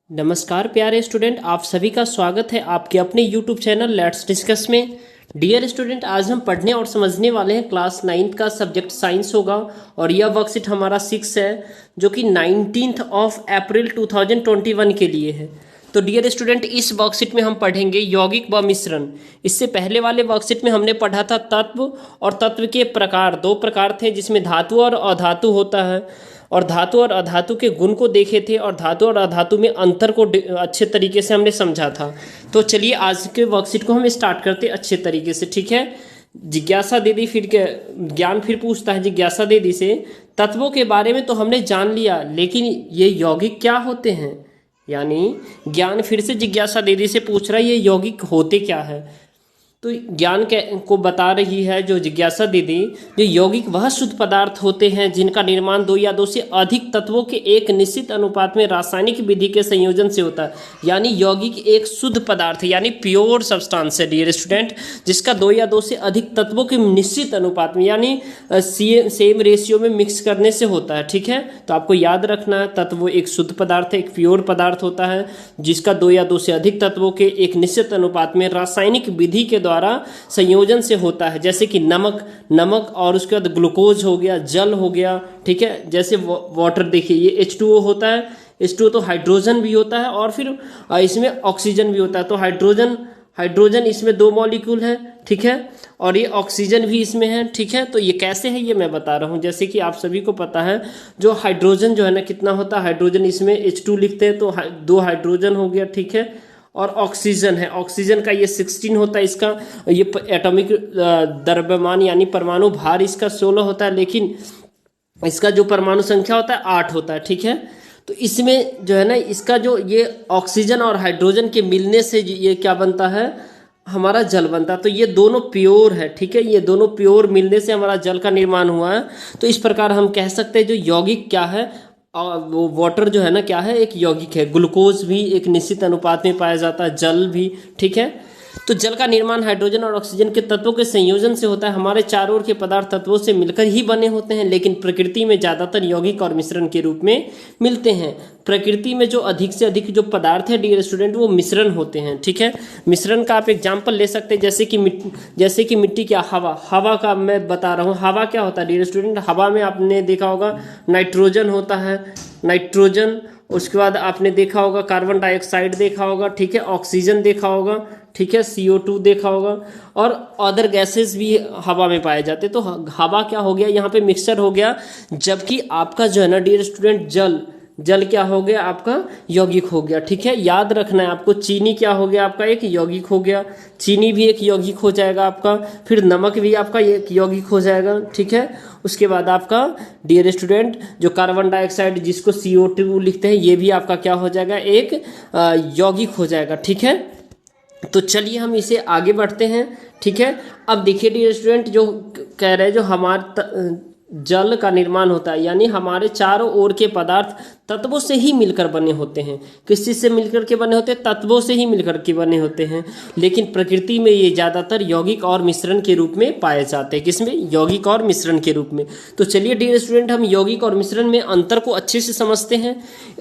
नमस्कार प्यारे स्टूडेंट, आप सभी का स्वागत है आपके अपने YouTube चैनल लेट्स डिस्कस में। डियर स्टूडेंट, आज हम पढ़ने और समझने वाले हैं क्लास 9th का सब्जेक्ट साइंस होगा और यह वर्कशीट हमारा 6 है जो कि 19 अप्रैल 2021 के लिए है। तो डियर स्टूडेंट, इस वर्कशीट में हम पढ़ेंगे यौगिक व मिश्रण। इससे पहले वाले वर्कशीट में हमने पढ़ा था तत्व और तत्व के प्रकार। दो प्रकार थे जिसमें धातु और अधातु होता है, और धातु और अधातु के गुण को देखे थे और धातु और अधातु में अंतर को अच्छे तरीके से हमने समझा था। तो चलिए आज के वर्कशीट को हम स्टार्ट करते अच्छे तरीके से, ठीक है। जिज्ञासा दीदी फिर ज्ञान फिर पूछता है जिज्ञासा दीदी से, तत्वों के बारे में तो हमने जान लिया, लेकिन ये यौगिक क्या होते हैं। यानी ज्ञान फिर से जिज्ञासा दीदी से पूछ रहा है ये यौगिक होते क्या है। तो ज्ञान को बता रही है जो जिज्ञासा दीदी, जो यौगिक वह शुद्ध पदार्थ होते हैं जिनका निर्माण दो या दो से अधिक तत्वों के एक निश्चित अनुपात में रासायनिक विधि के संयोजन से होता है। यानी यौगिक एक शुद्ध पदार्थ है, यानी प्योर सब्सटेंस है डियर स्टूडेंट, जिसका दो या दो से अधिक तत्वों के निश्चित अनुपात में यानी सेम रेशियो में मिक्स करने से होता है, ठीक है। तो आपको याद रखना है तत्व एक शुद्ध पदार्थ है, एक प्योर पदार्थ होता है जिसका दो या दो से अधिक तत्वों के एक निश्चित अनुपात में रासायनिक विधि के द्वारा संयोजन से होता है। जैसे कि नमक और उसके बाद ग्लूकोज हो गया, जल हो गया, ठीक है। जैसे वाटर देखिए, ये H2O होता है, H2O तो हाइड्रोजन भी होता है और फिर इसमें ऑक्सीजन भी होता है। तो हाइड्रोजन इसमें दो मॉलिक्यूल है, ठीक है, और ये ऑक्सीजन भी इसमें है, ठीक है। तो ये कैसे है ये मैं बता रहा हूँ। जैसे कि आप सभी को पता है जो हाइड्रोजन जो है ना कितना होता है, हाइड्रोजन इसमें H2 लिखते हैं तो दो हाइड्रोजन हो गया, ठीक है। और ऑक्सीजन है, ऑक्सीजन का ये 16 होता है, इसका ये एटॉमिक द्रव्यमान यानी परमाणु भार इसका 16 होता है, लेकिन इसका जो परमाणु संख्या होता है 8 होता है, ठीक है। तो इसमें जो है ना इसका जो ये ऑक्सीजन और हाइड्रोजन के मिलने से ये क्या बनता है, हमारा जल बनता है। तो ये दोनों प्योर है, ठीक है, ये दोनों प्योर मिलने से हमारा जल का निर्माण हुआ है। तो इस प्रकार हम कह सकते हैं जो यौगिक क्या है, वो वाटर जो है ना क्या है, एक यौगिक है। ग्लूकोज भी एक निश्चित अनुपात में पाया जाता है, जल भी, ठीक है। तो जल का निर्माण हाइड्रोजन और ऑक्सीजन के तत्वों के संयोजन से होता है। हमारे चारों ओर के पदार्थ तत्वों से मिलकर ही बने होते हैं, लेकिन प्रकृति में ज्यादातर यौगिक और मिश्रण के रूप में मिलते हैं। प्रकृति में जो अधिक से अधिक जो पदार्थ है डियर स्टूडेंट वो मिश्रण होते हैं, ठीक है। मिश्रण का आप एग्जाम्पल ले सकते हैं, जैसे कि मिट्टी क्या, हवा का मैं बता रहा हूँ। हवा क्या होता है डियर स्टूडेंट, हवा में आपने देखा होगा नाइट्रोजन होता है, नाइट्रोजन, उसके बाद आपने देखा होगा कार्बन डाइऑक्साइड देखा होगा, ठीक है, ऑक्सीजन देखा होगा, ठीक है, CO2 देखा होगा, और अदर गैसेस भी हवा में पाए जाते। तो हवा क्या हो गया, यहाँ पे मिक्सचर हो गया। जबकि आपका जो है ना डियर स्टूडेंट जल क्या हो गया, आपका यौगिक हो गया, ठीक है। याद रखना है आपको, चीनी क्या हो गया, आपका एक यौगिक हो गया, चीनी भी एक यौगिक हो जाएगा आपका। फिर नमक भी आपका एक यौगिक हो जाएगा, ठीक है। उसके बाद आपका डियर स्टूडेंट जो कार्बन डाइऑक्साइड जिसको CO2 लिखते हैं, ये भी आपका क्या हो जाएगा, एक यौगिक हो जाएगा, ठीक है। तो चलिए हम इसे आगे बढ़ते हैं, ठीक है। अब देखिए डियर स्टूडेंट, जो कह रहे हैं जो हमारे जल का निर्माण होता है, यानी हमारे चारों ओर के पदार्थ तत्वों से ही मिलकर बने होते हैं। किस चीज से मिलकर के बने होते हैं, तत्वों से ही मिलकर के बने होते हैं। लेकिन प्रकृति में ये ज्यादातर यौगिक और मिश्रण के रूप में पाए जाते हैं। किसमें, यौगिक और मिश्रण के रूप में। तो चलिए डियर स्टूडेंट, हम यौगिक और मिश्रण में अंतर को अच्छे से समझते हैं।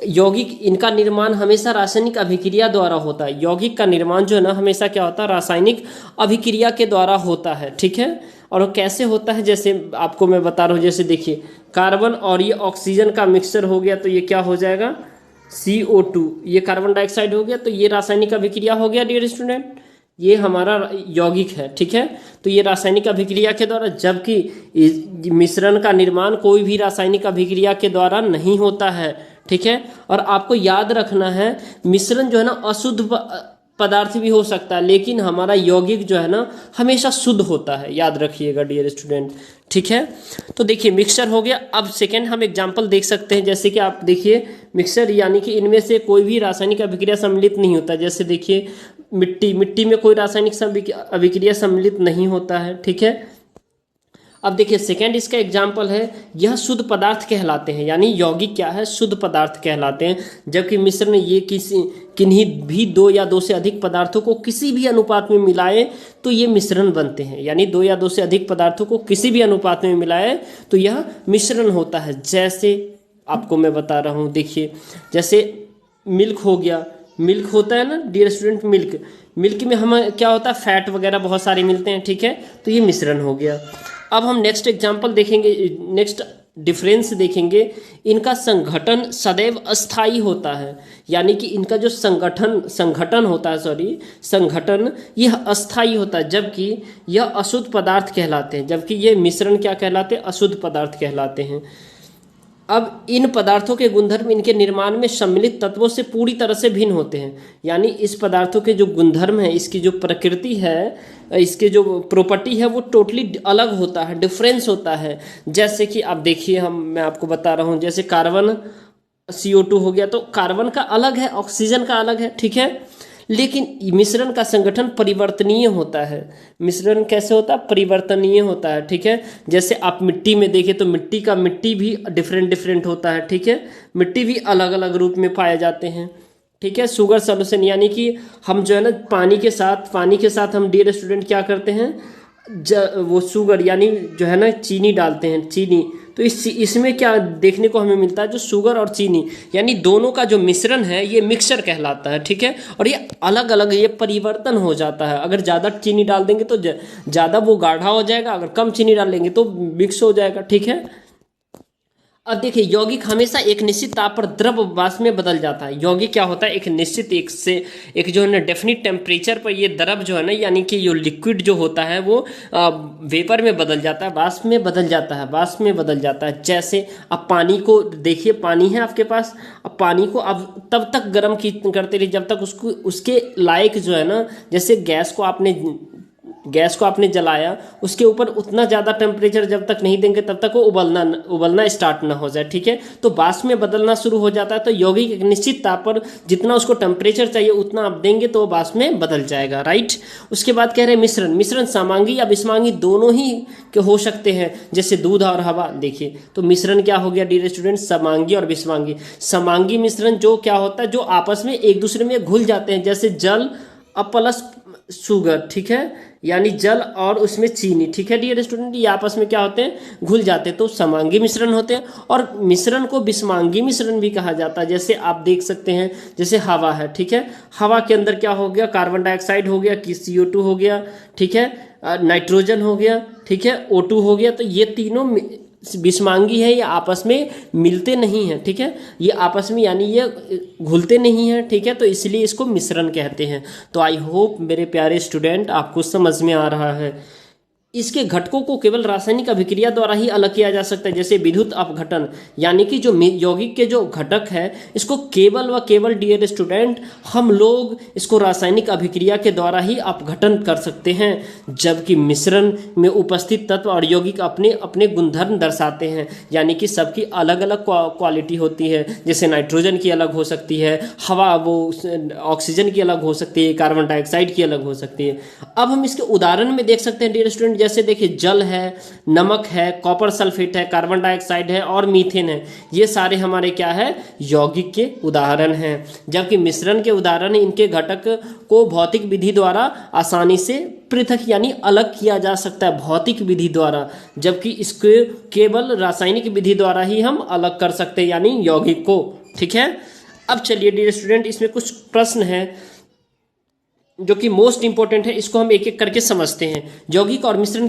यौगिक, इनका निर्माण हमेशा रासायनिक अभिक्रिया द्वारा होता है। यौगिक का निर्माण जो है ना हमेशा क्या होता है, रासायनिक अभिक्रिया के द्वारा होता है, ठीक है। और वो कैसे होता है, जैसे आपको मैं बता रहा हूँ। जैसे देखिए कार्बन और ये ऑक्सीजन का मिक्सचर हो गया तो ये क्या हो जाएगा, CO2, ये कार्बन डाइऑक्साइड हो गया, तो ये रासायनिक अभिक्रिया हो गया डियर स्टूडेंट, ये हमारा यौगिक है, ठीक है। तो ये रासायनिक अभिक्रिया के द्वारा, जबकि मिश्रण का निर्माण कोई भी रासायनिक अभिक्रिया के द्वारा नहीं होता है, ठीक है। और आपको याद रखना है मिश्रण जो है ना अशुद्ध पदार्थ भी हो सकता है, लेकिन हमारा यौगिक जो है ना हमेशा शुद्ध होता है, याद रखिएगा डियर स्टूडेंट, ठीक है। तो देखिए मिक्सचर हो गया। अब सेकेंड हम एग्जांपल देख सकते हैं, जैसे कि आप देखिए मिक्सचर यानी कि इनमें से कोई भी रासायनिक अभिक्रिया सम्मिलित नहीं होता। जैसे देखिए मिट्टी में कोई रासायनिक अभिक्रिया सम्मिलित नहीं होता है, ठीक है। अब देखिए सेकेंड इसका एग्जाम्पल है, यह शुद्ध पदार्थ कहलाते हैं, यानी यौगिक क्या है, शुद्ध पदार्थ कहलाते हैं। जबकि मिश्रण ये किन्हीं भी दो या दो से अधिक पदार्थों को किसी भी अनुपात में मिलाए तो ये मिश्रण बनते हैं। यानी दो या दो से अधिक पदार्थों को किसी भी अनुपात में मिलाए तो यह मिश्रण होता है। जैसे आपको मैं बता रहा हूँ, देखिए जैसे मिल्क हो गया, मिल्क होता है ना डियर स्टूडेंट, मिल्क, मिल्क में हम क्या होता है, फैट वगैरह बहुत सारे मिलते हैं, ठीक है, तो ये मिश्रण हो गया। अब हम नेक्स्ट एग्जांपल देखेंगे, नेक्स्ट डिफरेंस देखेंगे, इनका संगठन सदैव अस्थाई होता है, यानी कि इनका जो संगठन होता है, सॉरी संगठन, यह अस्थाई होता है, जबकि यह अशुद्ध पदार्थ कहलाते हैं, जबकि ये मिश्रण क्या कहलाते हैं, अशुद्ध पदार्थ कहलाते हैं। अब इन पदार्थों के गुणधर्म इनके निर्माण में सम्मिलित तत्वों से पूरी तरह से भिन्न होते हैं, यानी इस पदार्थों के जो गुणधर्म है, इसकी जो प्रकृति है, इसके जो प्रॉपर्टी है, वो टोटली अलग होता है, डिफरेंस होता है। जैसे कि आप देखिए, मैं आपको बता रहा हूँ, जैसे कार्बन CO2 हो गया, तो कार्बन का अलग है, ऑक्सीजन का अलग है, ठीक है, लेकिन मिश्रण का संगठन परिवर्तनीय होता है। मिश्रण कैसे होता है, परिवर्तनीय होता है, ठीक है। जैसे आप मिट्टी में देखें तो मिट्टी भी डिफरेंट होता है, ठीक है, मिट्टी भी अलग अलग रूप में पाए जाते हैं, ठीक है। शुगर सॉल्यूशन, यानी कि हम जो है ना पानी के साथ हम डियर स्टूडेंट क्या करते हैं, वो शुगर यानी जो है ना चीनी डालते हैं, चीनी, तो इसमें क्या देखने को हमें मिलता है, जो शुगर और चीनी यानी दोनों का जो मिश्रण है, ये मिक्सचर कहलाता है, ठीक है। और ये अलग अलग, ये परिवर्तन हो जाता है। अगर ज़्यादा चीनी डाल देंगे तो ज़्यादा वो गाढ़ा हो जाएगा, अगर कम चीनी डाल देंगे तो मिक्स हो जाएगा, ठीक है। अब देखिए, यौगिक हमेशा एक निश्चित ताप पर द्रव अवस्था में बदल जाता है। यौगिक क्या होता है, एक निश्चित एक जो है ना डेफिनिट टेम्परेचर पर ये द्रव जो है ना, यानी कि जो लिक्विड जो होता है वो वेपर में बदल जाता है, वाष्प में बदल जाता है। जैसे अब पानी को देखिए, पानी है आपके पास, अब पानी को अब तब तक गर्म करते रहिए जब तक उसके लायक जो है ना, जैसे गैस को आपने जलाया, उसके ऊपर उतना ज़्यादा टेम्परेचर जब तक नहीं देंगे तब तक वो उबलना स्टार्ट ना हो जाए, ठीक है। तो वाष्प में बदलना शुरू हो जाता है। तो यौगिक एक निश्चित ताप पर जितना उसको टेम्परेचर चाहिए उतना आप देंगे तो वाष्प में बदल जाएगा, राइट। उसके बाद कह रहे हैं मिश्रण समांगी या विषमांगी दोनों ही के हो सकते हैं, जैसे दूध और हवा। देखिए, तो मिश्रण क्या हो गया डियर स्टूडेंट, समांगी और विषमांगी। समांगी मिश्रण जो क्या होता है, जो आपस में एक दूसरे में घुल जाते हैं, जैसे जल प्लस शुगर, ठीक है, यानी जल और उसमें चीनी, ठीक है डियर स्टूडेंट, ये आपस में क्या होते हैं, घुल जाते हैं, तो समांगी मिश्रण होते हैं। और मिश्रण को विषमांगी मिश्रण भी कहा जाता है। जैसे आप देख सकते हैं, जैसे हवा है, ठीक है, हवा के अंदर क्या हो गया, कार्बन डाइऑक्साइड हो गया, कि CO2 हो गया, ठीक है, नाइट्रोजन हो गया, ठीक है, O2 हो गया। तो ये तीनों विषमांगी है, ये आपस में मिलते नहीं हैं, ठीक है, ये आपस में यानी ये घुलते नहीं हैं, ठीक है, तो इसलिए इसको मिश्रण कहते हैं। तो आई होप मेरे प्यारे स्टूडेंट आपको समझ में आ रहा है। इसके घटकों को केवल रासायनिक अभिक्रिया द्वारा ही अलग किया जा सकता है, जैसे विद्युत अपघटन, यानी कि जो यौगिक के जो घटक है, इसको केवल व केवल डियर स्टूडेंट हम लोग इसको रासायनिक अभिक्रिया के द्वारा ही अपघटन कर सकते हैं, जबकि मिश्रण में उपस्थित तत्व और यौगिक अपने अपने गुणधर्म दर्शाते हैं, यानी कि सबकी अलग अलग क्वालिटी होती है। जैसे नाइट्रोजन की अलग हो सकती है, हवा वो ऑक्सीजन की अलग हो सकती है, कार्बन डाइऑक्साइड की अलग हो सकती है। अब हम इसके उदाहरण में देख सकते हैं डियर स्टूडेंट, जैसे देखिए जल है, नमक है, कॉपर सल्फेट है, कार्बन डाइऑक्साइड है और मीथेन है, ये सारे हमारे क्या है, यौगिक के उदाहरण हैं। जबकि मिश्रण के उदाहरण, इनके घटक को भौतिक विधि द्वारा आसानी से पृथक यानी अलग किया जा सकता है, भौतिक विधि द्वारा, जबकि इसको केवल रासायनिक विधि द्वारा ही हम अलग कर सकते हैं, यानी यौगिक को, ठीक है। अब चलिए डियर स्टूडेंट, इसमें कुछ प्रश्न है जो कि मोस्ट इंपॉर्टेंट है, इसको हम एक एक करके समझते हैं। यौगिक और मिश्रण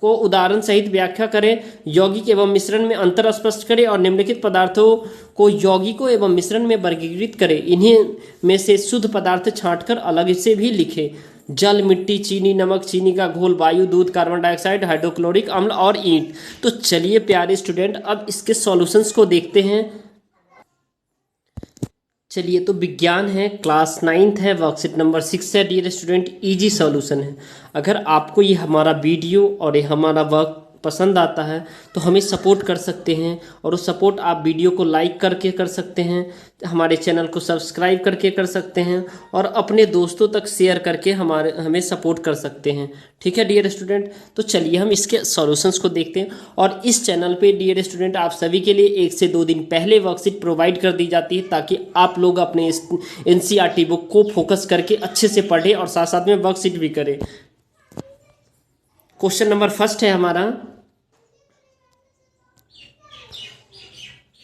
को उदाहरण सहित व्याख्या करें, यौगिक एवं मिश्रण में अंतर स्पष्ट करें और निम्नलिखित पदार्थों को यौगिकों एवं मिश्रण में वर्गीकृत करें। इन्हीं में से शुद्ध पदार्थ छांटकर अलग से भी लिखें। जल, मिट्टी, चीनी, नमक, चीनी का घोल, वायु, दूध, कार्बन डाइऑक्साइड, हाइड्रोक्लोरिक अम्ल और ईंट। तो चलिए प्यारे स्टूडेंट, अब इसके सॉल्यूशंस को देखते हैं। चलिए, तो विज्ञान है, क्लास 9th है, वर्कशीट नंबर 6 है डियर स्टूडेंट, इजी सॉल्यूशन है। अगर आपको ये हमारा वीडियो और ये हमारा वर्क पसंद आता है तो हमें सपोर्ट कर सकते हैं, और उस सपोर्ट आप वीडियो को लाइक करके कर सकते हैं, हमारे चैनल को सब्सक्राइब करके कर सकते हैं, और अपने दोस्तों तक शेयर करके हमें सपोर्ट कर सकते हैं, ठीक है डियर स्टूडेंट। तो चलिए हम इसके सॉल्यूशंस को देखते हैं। और इस चैनल पे डियर स्टूडेंट आप सभी के लिए 1 से 2 दिन पहले वर्कशीट प्रोवाइड कर दी जाती है, ताकि आप लोग अपने NCERT बुक को फोकस करके अच्छे से पढ़ें और साथ साथ में वर्कशीट भी करें। क्वेश्चन नंबर फर्स्ट है हमारा,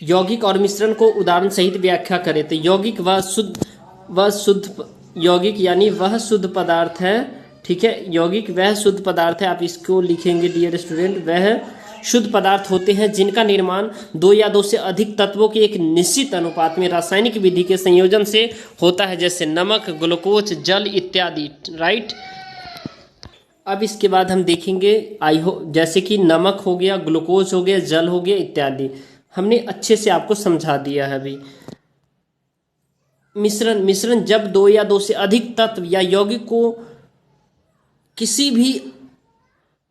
यौगिक और मिश्रण को उदाहरण सहित व्याख्या करें। तो यौगिक वह शुद्ध यौगिक यानी वह शुद्ध पदार्थ है, ठीक है। यौगिक वह शुद्ध पदार्थ है, आप इसको लिखेंगे डियर स्टूडेंट, वह शुद्ध पदार्थ होते हैं जिनका निर्माण दो या दो से अधिक तत्वों के एक निश्चित अनुपात में रासायनिक विधि के संयोजन से होता है, जैसे नमक, ग्लूकोज, जल इत्यादि, राइट। अब इसके बाद हम देखेंगे जैसे कि नमक हो गया, ग्लूकोज हो गया, जल हो गया इत्यादि, हमने अच्छे से आपको समझा दिया है अभी। मिश्रण जब दो या दो से अधिक तत्व या यौगिक को किसी भी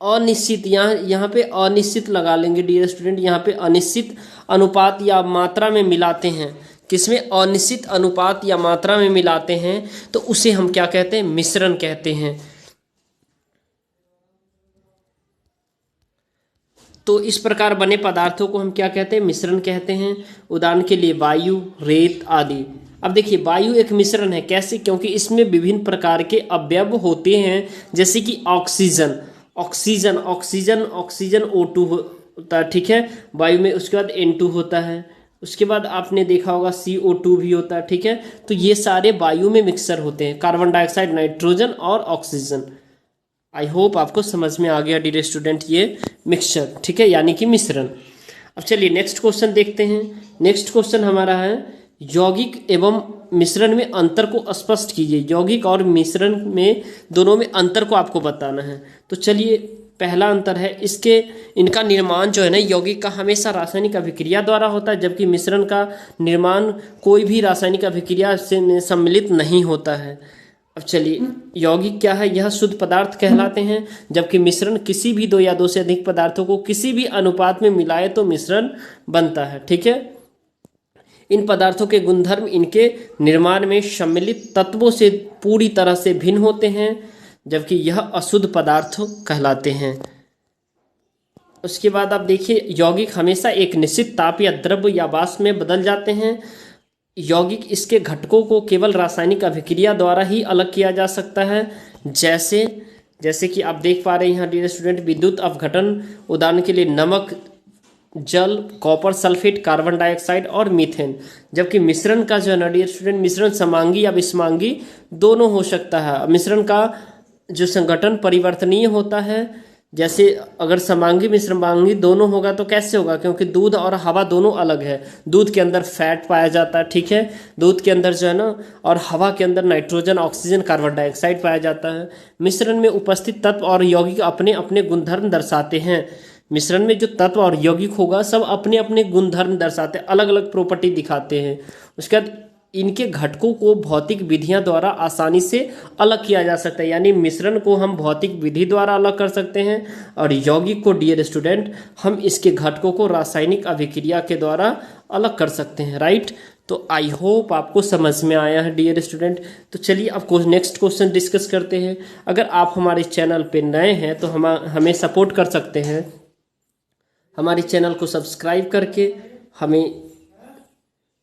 अनिश्चित, यहाँ पे अनिश्चित लगा लेंगे डियर स्टूडेंट, यहाँ पे अनिश्चित अनुपात या मात्रा में मिलाते हैं, किसमें अनिश्चित अनुपात या मात्रा में मिलाते हैं, तो उसे हम क्या कहते हैं, मिश्रण कहते हैं। तो इस प्रकार बने पदार्थों को हम क्या कहते हैं, मिश्रण कहते हैं। उदाहरण के लिए वायु, रेत आदि। अब देखिए वायु एक मिश्रण है, कैसे, क्योंकि इसमें विभिन्न प्रकार के अवयव होते हैं, जैसे कि ऑक्सीजन O2 होता है, ठीक है, वायु में। उसके बाद N2 होता है, उसके बाद आपने देखा होगा CO2 भी होता है, ठीक है। तो ये सारे वायु में मिक्सर होते हैं, कार्बन डाइऑक्साइड, नाइट्रोजन और ऑक्सीजन। आई होप आपको समझ में आ गया डियर स्टूडेंट ये मिक्सचर, ठीक है, यानी कि मिश्रण। अब चलिए नेक्स्ट क्वेश्चन देखते हैं। नेक्स्ट क्वेश्चन हमारा है यौगिक एवं मिश्रण में अंतर को स्पष्ट कीजिए। यौगिक और मिश्रण में दोनों में अंतर को आपको बताना है। तो चलिए पहला अंतर है इनका निर्माण जो है ना, यौगिक का हमेशा रासायनिक अभिक्रिया द्वारा होता है, जबकि मिश्रण का निर्माण कोई भी रासायनिक अभिक्रिया से सम्मिलित नहीं होता है। अब चलिए यौगिक क्या है, यह शुद्ध पदार्थ कहलाते हैं, जबकि मिश्रण किसी भी दो या दो से अधिक पदार्थों को किसी भी अनुपात में मिलाए तो मिश्रण बनता है, ठीक है। इन पदार्थों के गुणधर्म इनके निर्माण में सम्मिलित तत्वों से पूरी तरह से भिन्न होते हैं, जबकि यह अशुद्ध पदार्थ कहलाते हैं। उसके बाद आप देखिए यौगिक हमेशा एक निश्चित ताप या द्रव्य या वाष्प में बदल जाते हैं। यौगिक इसके घटकों को केवल रासायनिक अभिक्रिया द्वारा ही अलग किया जा सकता है, जैसे कि आप देख पा रहे हैं यहाँ डियर स्टूडेंट, विद्युत अपघटन। उदाहरण के लिए नमक, जल, कॉपर सल्फेट, कार्बन डाइऑक्साइड और मीथेन। जबकि मिश्रण का जो है ना डियर स्टूडेंट, मिश्रण समांगी या विषमांगी दोनों हो सकता है। मिश्रण का जो संगठन परिवर्तनीय होता है, जैसे अगर समांगी मिश्रमांगी दोनों होगा तो कैसे होगा, क्योंकि दूध और हवा दोनों अलग है। दूध के अंदर फैट पाया जाता है, ठीक है, दूध के अंदर जो है ना, और हवा के अंदर नाइट्रोजन, ऑक्सीजन, कार्बन डाइऑक्साइड पाया जाता है। मिश्रण में उपस्थित तत्व और यौगिक अपने अपने गुणधर्म दर्शाते हैं। मिश्रण में जो तत्व और यौगिक होगा सब अपने अपने गुणधर्म दर्शाते हैं, अलग अलग प्रॉपर्टी दिखाते हैं। उसके बाद इनके घटकों को भौतिक विधियां द्वारा आसानी से अलग किया जा सकता है, यानी मिश्रण को हम भौतिक विधि द्वारा अलग कर सकते हैं, और यौगिक को डियर स्टूडेंट हम इसके घटकों को रासायनिक अभिक्रिया के द्वारा अलग कर सकते हैं, राइट। तो आई होप आपको समझ में आया है डियर स्टूडेंट। तो चलिए अब नेक्स्ट क्वेश्चन डिस्कस करते हैं। अगर आप हमारे चैनल पे नए हैं तो हमें सपोर्ट कर सकते हैं, हमारे चैनल को सब्सक्राइब करके हमें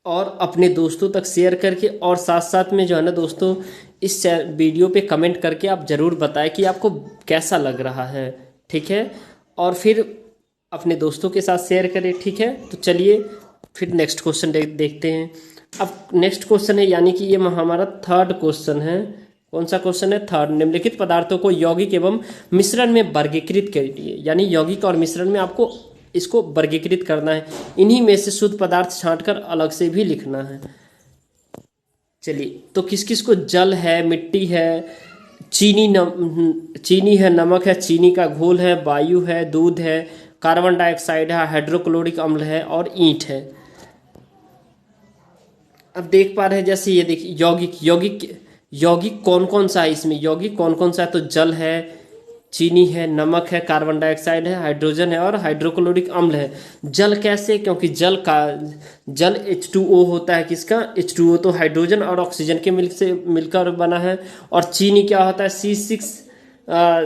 और अपने दोस्तों तक शेयर करके, और साथ साथ में जो है ना दोस्तों, इस वीडियो पे कमेंट करके आप ज़रूर बताएं कि आपको कैसा लग रहा है, ठीक है, और फिर अपने दोस्तों के साथ शेयर करें, ठीक है। तो चलिए फिर नेक्स्ट क्वेश्चन देखते हैं। अब नेक्स्ट क्वेश्चन है, यानी कि ये हमारा थर्ड क्वेश्चन है। कौन सा क्वेश्चन है, थर्ड। निम्नलिखित पदार्थों को यौगिक एवं मिश्रण में वर्गीकृत करिए, यानी यौगिक और मिश्रण में आपको इसको वर्गीकृत करना है। इन्हीं में से शुद्ध पदार्थ छांटकर अलग से भी लिखना है। चलिए तो किस किस को, जल है, मिट्टी है, चीनी है, नमक है, चीनी का घोल है, वायु है, दूध है, कार्बन डाइऑक्साइड है, हाइड्रोक्लोरिक अम्ल है और ईंट है। अब देख पा रहे हैं, जैसे ये देखिए यौगिक कौन कौन सा है, इसमें यौगिक कौन कौन सा है, तो जल है, चीनी है, नमक है, कार्बन डाइऑक्साइड है, हाइड्रोजन है और हाइड्रोक्लोरिक अम्ल है। जल कैसे, क्योंकि जल H2O होता है, किसका, H2O, तो हाइड्रोजन और ऑक्सीजन के मिलकर बना है। और चीनी क्या होता है,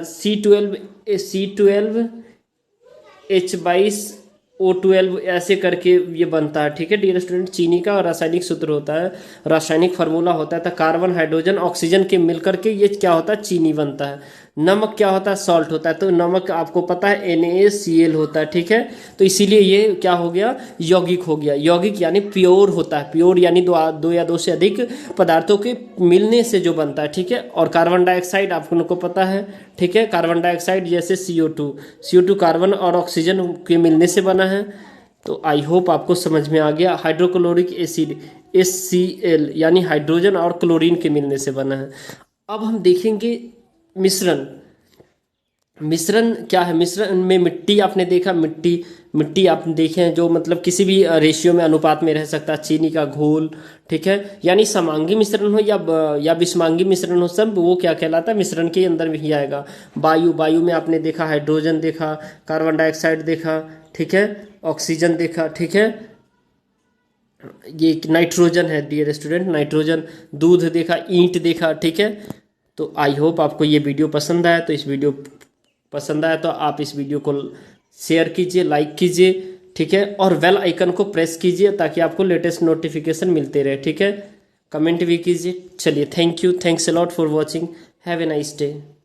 C12H22O12 ऐसे करके ये बनता है, ठीक है डियर स्टूडेंट। चीनी का रासायनिक सूत्र होता है, रासायनिक फार्मूला होता है, तो कार्बन, हाइड्रोजन, ऑक्सीजन के मिलकर के ये क्या होता है, चीनी बनता है। नमक क्या होता है, सॉल्ट होता है, तो नमक आपको पता है NaCl होता है, ठीक है। तो इसीलिए ये क्या हो गया, यौगिक हो गया। यौगिक यानी प्योर होता है, प्योर यानी दो या दो से अधिक पदार्थों के मिलने से जो बनता है, ठीक है। और कार्बन डाइऑक्साइड आप लोगों को पता है, ठीक है। कार्बन डाइऑक्साइड जैसे CO2 कार्बन और ऑक्सीजन के मिलने से बना है। तो आई होप आपको समझ में आ गया। हाइड्रोक्लोरिक एसिड HCl यानी हाइड्रोजन और क्लोरीन के मिलने से बना है। अब हम देखेंगे मिश्रण। मिश्रण क्या है, मिश्रण में मिट्टी आपने देखा, मिट्टी आप देखे हैं जो मतलब किसी भी रेशियो में, अनुपात में रह सकता है, चीनी का घोल, ठीक है। यानी समांगी मिश्रण हो या विषमांगी मिश्रण हो, सब वो क्या कहलाता है, मिश्रण के अंदर ही आएगा। वायु में आपने देखा हाइड्रोजन देखा, कार्बन डाइऑक्साइड देखा, ठीक है, ऑक्सीजन देखा, ठीक है। ये नाइट्रोजन है डियर स्टूडेंट, नाइट्रोजन। दूध देखा, ईंट देखा, ठीक है। तो आई होप आपको ये वीडियो पसंद आया। तो इस वीडियो पसंद आया तो आप इस वीडियो को शेयर कीजिए, लाइक कीजिए, ठीक है। और बेल आइकन को प्रेस कीजिए ताकि आपको लेटेस्ट नोटिफिकेशन मिलते रहे, ठीक है। कमेंट भी कीजिए। चलिए, thank you, thanks a lot for watching, have a nice day.